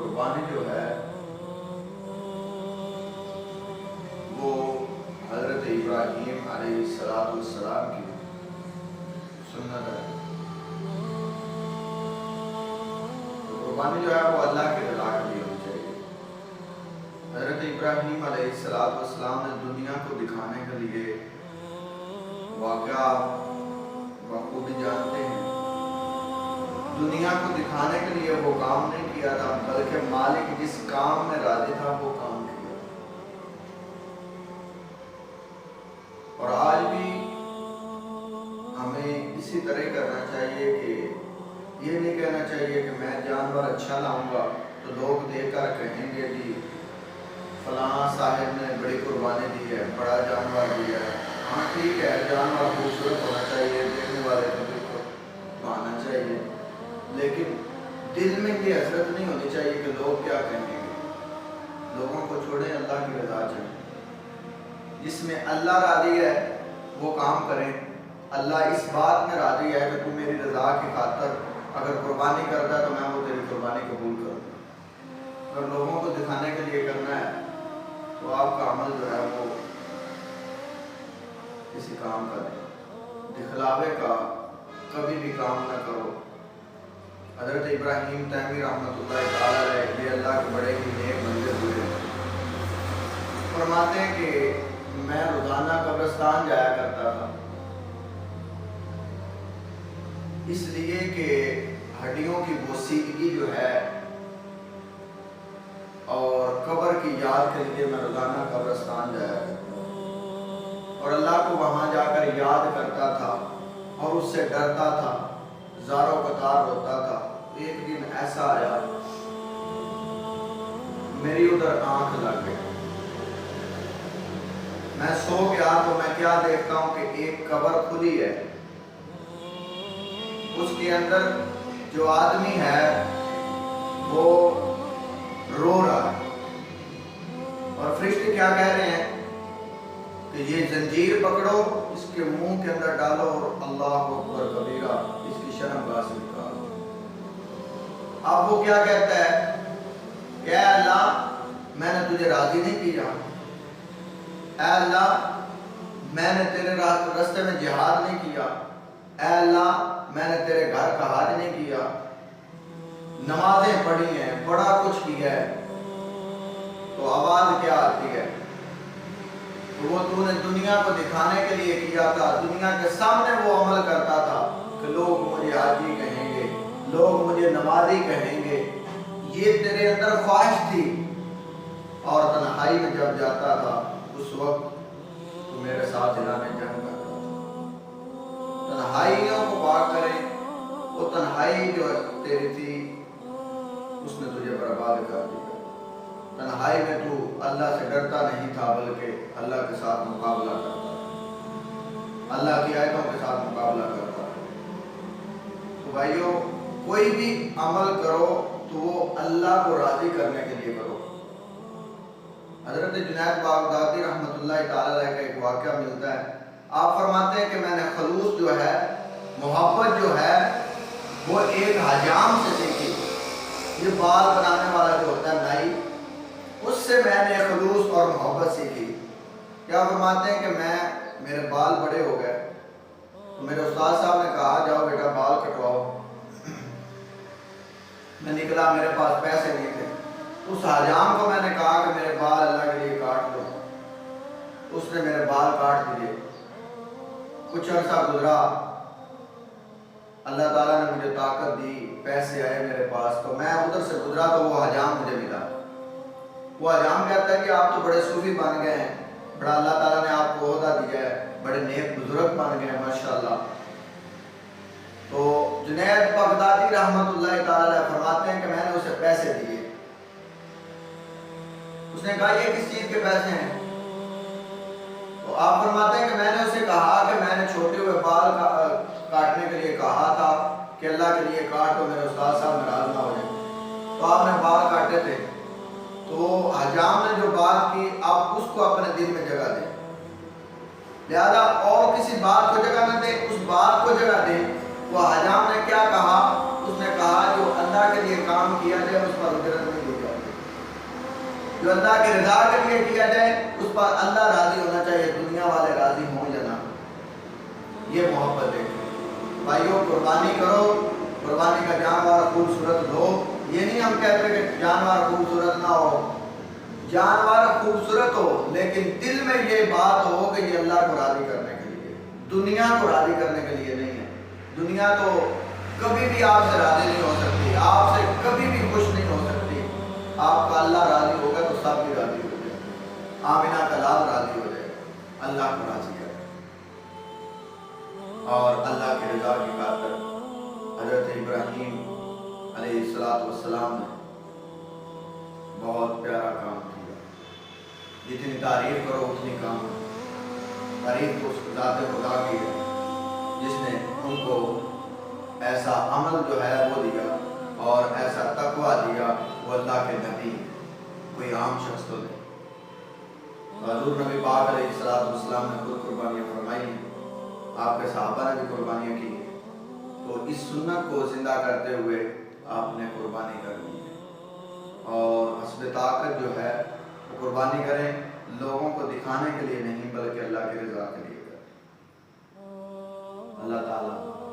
قربانی جو ہے وہ حضرت ابراہیم علیہ السلام کی سنت ہے۔ تو قربانی جو ہے وہ اللہ کے رضا کے لیے ہونی چاہیے۔ حضرت ابراہیم علیہ السلام نے دنیا کو دکھانے کے لیے واقعہ بخوبی جانتے ہیں، دنیا کو دکھانے کے لیے وہ کام نہیں کیا تھا، بلکہ مالک جس کام میں راضی تھا وہ کام کیا۔ اور آج بھی ہمیں اسی طرح کرنا چاہیے کہ یہ نہیں کہنا چاہیے کہ میں جانور اچھا لاؤں گا تو لوگ دیکھ کر کہیں گے جی فلاں صاحب نے بڑی قربانی دی ہے، بڑا جانور دیا ہے۔ ہاں ٹھیک ہے، جانور خوبصورت ہونا چاہیے، دیکھنے والے کو بھی آنا چاہیے، لیکن دل میں یہ حسرت نہیں ہونی چاہیے کہ لوگ کیا کہیں گے۔ لوگوں کو چھوڑیں، اللہ کی رضا چاہیے۔ جس میں اللہ راضی ہے وہ کام کریں۔ اللہ اس بات میں راضی ہے کہ تو میری رضا کی خاطر اگر قربانی کرتا ہے تو میں وہ تیری قربانی قبول کروں۔ اگر لوگوں کو دکھانے کے لیے کرنا ہے تو آپ کا عمل جو ہے وہ کسی کام کا نہیں، دکھلاوے کا کبھی بھی کام نہ کرو۔ حضرت ابراہیم تیمی رحمۃ اللہ تعالیٰ علیہ یہ اللہ کے بڑے ہی نیک بندے ہوئے، فرماتے ہیں کہ میں روزانہ قبرستان جایا کرتا تھا، اس لیے کہ ہڈیوں کی بوسیدگی جو ہے اور قبر کی یاد کے لیے میں روزانہ قبرستان جایا کرتا اور اللہ کو وہاں جا کر یاد کرتا تھا اور اس سے ڈرتا تھا، زاروں قطار ہوتا تھا۔ ایک دن ایسا آیا میری ادھر آنکھ لگ گئی، میں سو گیا تو میں کیا دیکھتا ہوں کہ ایک قبر کھلی ہے، اس کے اندر جو آدمی ہے وہ رو رہا ہے اور فرشتے کیا کہہ رہے ہیں کہ یہ زنجیر پکڑو، اس کے منہ کے اندر ڈالو اور اللہ اکبر کبیرہ اس کی شرم گاہ سے نکالو۔ اب وہ کیا کہتا ہے کہ اے اللہ میں نے تجھے راضی نہیں کیا، اے اللہ میں نے تیرے راستے میں جہاد نہیں کیا، اے اللہ میں نے تیرے گھر کا حج نہیں کیا، نمازیں پڑھی ہیں، بڑا کچھ کیا ہے، تو آواز کیا آتی ہے؟ تو وہ تو نے دنیا کو دکھانے کے لیے کیا تھا، دنیا کے سامنے وہ عمل کرتا تھا کہ لوگ مجھے حاجی کہیں گے، لوگ مجھے نمازی کہیں گے، یہ تیرے اندر خواہش تھی۔ اور تنہائی میں جب جاتا تھا اس وقت تو میرے ساتھ اعلان جنگ کرتا تھا۔ تنہائیوں کو پاک کریں، وہ تنہائی جو تیری تھی اس نے تجھے برباد کر دیا۔ تنہائی میں تو اللہ سے ڈرتا نہیں تھا بلکہ اللہ کے ساتھ مقابلہ کرتا تھا، اللہ کی آیتوں کے ساتھ مقابلہ کرتا تھا۔ تو بھائیو کوئی بھی عمل کرو تو وہ اللہ کو راضی کرنے کے لیے کرو۔ حضرت جنید بغدادی رحمۃ اللہ تعالیٰ علیہ کا ایک واقعہ ملتا ہے، آپ فرماتے ہیں کہ میں نے خلوص جو ہے، محبت جو ہے وہ ایک حجام سے سیکھی۔ یہ بال بنانے والا جو ہوتا ہے نائی، اس سے میں نے خلوص اور محبت سیکھی۔ کیا فرماتے ہیں کہ میرے بال بڑے ہو گئے تو میرے استاد صاحب نے کہا جاؤ بیٹا بال کٹواؤ۔ میں نکلا، میرے پاس پیسے نہیں تھے، اس حجام کو میں نے کہا کہ میرے بال اللہ کے لیے کاٹ دو، اس نے میرے بال کاٹ دیے۔ کچھ عرصہ گزرا، اللہ تعالیٰ نے مجھے طاقت دی، پیسے آئے میرے پاس، تو میں ادھر سے گزرا تو وہ حجام مجھے ملا۔ وہ حجام کہتا ہے کہ آپ تو بڑے صوفی بن گئے ہیں، بڑا اللہ تعالیٰ نے آپ کو عہدہ دیا ہے، بڑے نیک بزرگ بن گئے ہیں ماشاءاللہ۔ تو جنید بغدادی رحمۃ اللہ تعالیٰ فرماتے ہیں کہ میں نے اسے پیسے دیے۔ اس نے کہا یہ کس چیز کے پیسے ہیں؟ تو آپ فرماتے ہیں کہ میں نے اسے کہا کہ میں نے چھوٹے ہوئے بال کاٹنے کے لیے کہا تھا کہ اللہ کے لیے کاٹ تو میرے استاد صاحب ناراض نہ ہو جائے، تو آپ نے بال کاٹے تھے۔ تو حجام نے جو بات کی آپ اس کو اپنے دل میں جگہ دیں، لہذا اور کسی بات کو جگہ نہ دیں، اس بات کو جگہ دیں۔ وہ حجام نے کیا کہا؟ اس نے کہا جو اللہ کے لیے کام کیا جائے اس پر اجرت نہیں دی جو اللہ کی رضا کے لیے کیا جائے اس پر اللہ راضی ہونا چاہیے، دنیا والے راضی ہوں یا نہ، یہ محبت ہے۔ بھائیوں قربانی کرو، قربانی کا جانور خوبصورت لو، یہ نہیں ہم کہتے کہ جانور خوبصورت نہ ہو، جانور خوبصورت ہو لیکن دل میں یہ بات ہو کہ یہ اللہ کو راضی کرنے کے لیے، دنیا کو راضی کرنے کے لیے نہیں ہے۔ دنیا تو کبھی بھی آپ سے راضی نہیں ہو سکتی، آپ سے کبھی بھی خوش نہیں ہو سکتی۔ آپ کا اللہ راضی ہوگا تو سب بھی راضی ہو جائے، آمنہ کا لال راضی ہو جائے، اللہ کو راضی کرے۔ اور اللہ کی رضا کی خاطر حضرت ابراہیم علیہ السلام نے بہت پیارا کام کیا، جتنی تعریف کرو اتنی کام۔ تعریف کو اس ذات خدا کی ہے جس نے ان کو ایسا عمل جو ہے وہ دیا اور ایسا تقویٰ دیا، وہ اللہ کے نبی، کوئی عام شخص تو نہیں۔ حضور نبی پاک علیہ السلام نے خود قربانیاں فرمائی، آپ کے صحابہ نے بھی قربانیاں کی، تو اس سنت کو زندہ کرتے ہوئے آپ نے قربانی کر دی ہے۔ اور حسب طاقت جو ہے وہ قربانی کریں، لوگوں کو دکھانے کے لیے نہیں بلکہ اللہ کی رضا کے لیے کریں۔ اللہ تعالیٰ